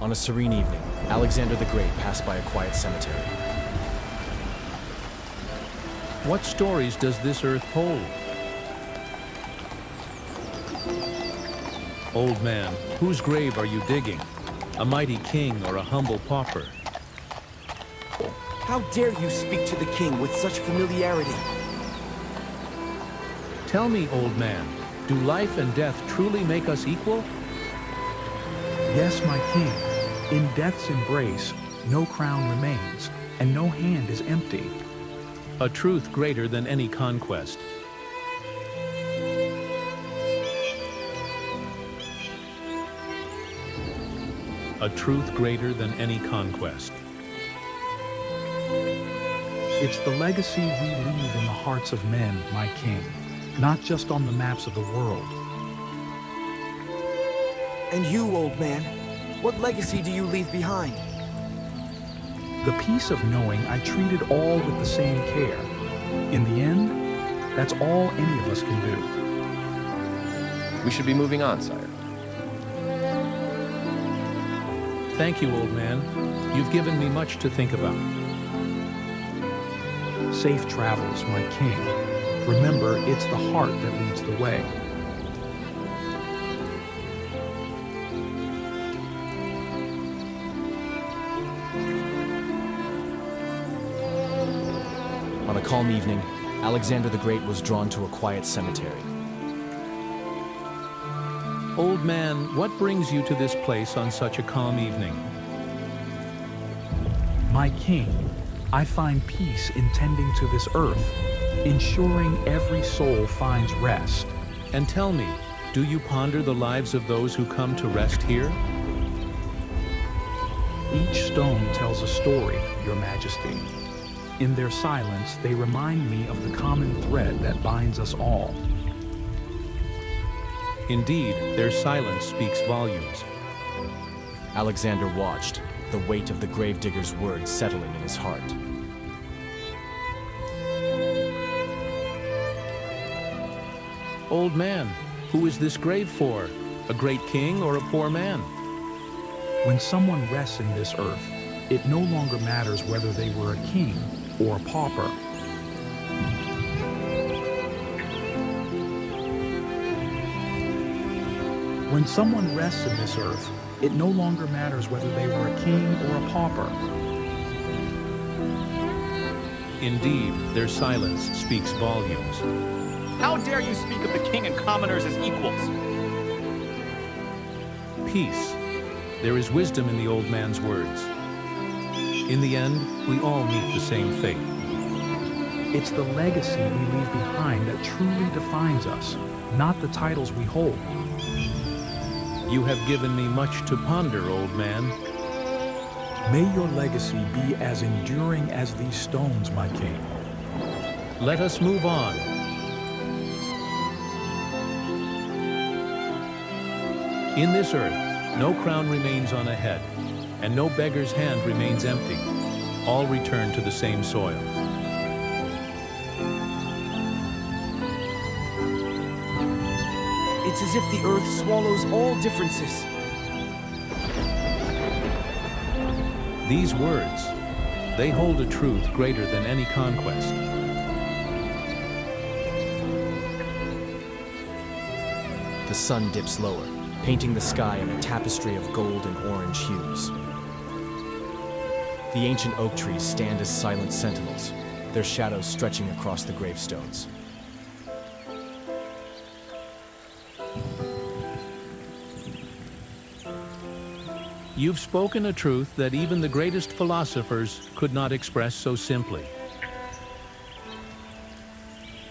On a serene evening, Alexander the Great passed by a quiet cemetery. What stories does this earth hold? Old man, whose grave are you digging? A mighty king or a humble pauper? How dare you speak to the king with such familiarity? Tell me, old man, do life and death truly make us equal? Yes, my king. In death's embrace, no crown remains, and no hand is empty. A truth greater than any conquest. A truth greater than any conquest. It's the legacy we leave in the hearts of men, my king, not just on the maps of the world. And you, old man, what legacy do you leave behind? The peace of knowing I treated all with the same care. In the end, that's all any of us can do. We should be moving on, sire. Thank you, old man. You've given me much to think about. Safe travels, my king. Remember, it's the heart that leads the way. On a calm evening, Alexander the Great was drawn to a quiet cemetery. Old man, what brings you to this place on such a calm evening? My king, I find peace in tending to this earth, ensuring every soul finds rest. And tell me, do you ponder the lives of those who come to rest here? Each stone tells a story, Your Majesty. In their silence, they remind me of the common thread that binds us all. Indeed, their silence speaks volumes. Alexander watched, the weight of the gravedigger's words settling in his heart. Old man, who is this grave for? A great king or a poor man? When someone rests in this earth, it no longer matters whether they were a king or a pauper. When someone rests in this earth, it no longer matters whether they were a king or a pauper. Indeed, their silence speaks volumes. How dare you speak of the king and commoners as equals? Peace. There is wisdom in the old man's words. In the end, we all meet the same fate. It's the legacy we leave behind that truly defines us, not the titles we hold. You have given me much to ponder, old man. May your legacy be as enduring as these stones, my king. Let us move on. In this earth, no crown remains on a head, and no beggar's hand remains empty. All return to the same soil. It's as if the earth swallows all differences. These words, they hold a truth greater than any conquest. The sun dips lower, painting the sky in a tapestry of gold and orange hues. The ancient oak trees stand as silent sentinels, their shadows stretching across the gravestones. You've spoken a truth that even the greatest philosophers could not express so simply.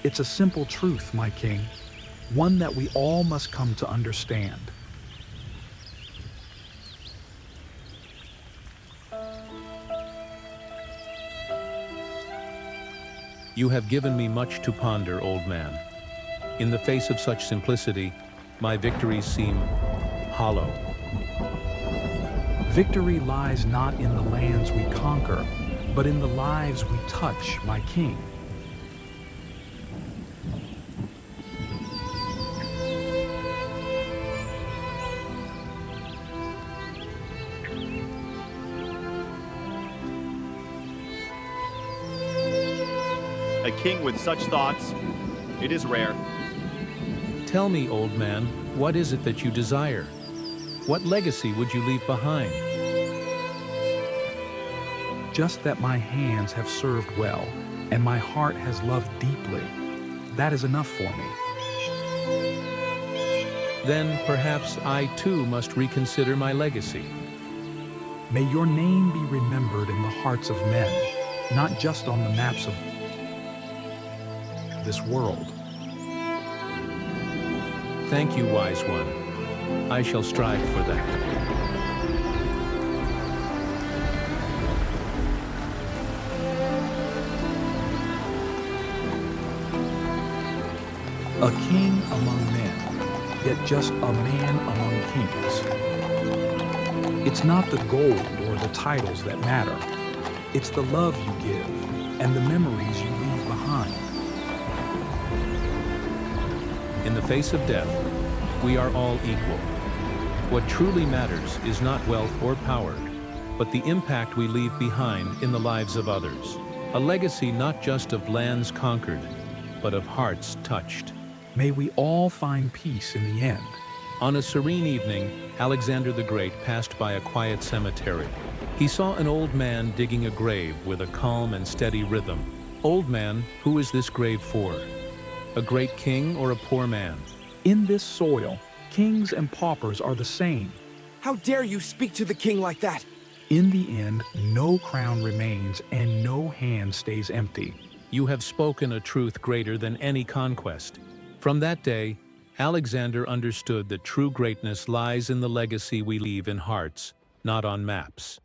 It's a simple truth, my king, one that we all must come to understand. You have given me much to ponder, old man. In the face of such simplicity, my victories seem hollow. Victory lies not in the lands we conquer, but in the lives we touch, my king. A king with such thoughts, it is rare. Tell me, old man, what is it that you desire? What legacy would you leave behind? Just that my hands have served well, and my heart has loved deeply. That is enough for me. Then perhaps I too must reconsider my legacy. May your name be remembered in the hearts of men, not just on the maps of this world. Thank you, wise one. I shall strive for that. A king among men, yet just a man among kings. It's not the gold or the titles that matter. It's the love you give and the memories you leave behind. In the face of death, we are all equal. What truly matters is not wealth or power, but the impact we leave behind in the lives of others. A legacy not just of lands conquered, but of hearts touched. May we all find peace in the end. On a serene evening, Alexander the Great passed by a quiet cemetery. He saw an old man digging a grave with a calm and steady rhythm. Old man, who is this grave for? A great king or a poor man? In this soil, kings and paupers are the same. How dare you speak to the king like that? In the end, no crown remains and no hand stays empty. You have spoken a truth greater than any conquest. From that day, Alexander understood that true greatness lies in the legacy we leave in hearts, not on maps.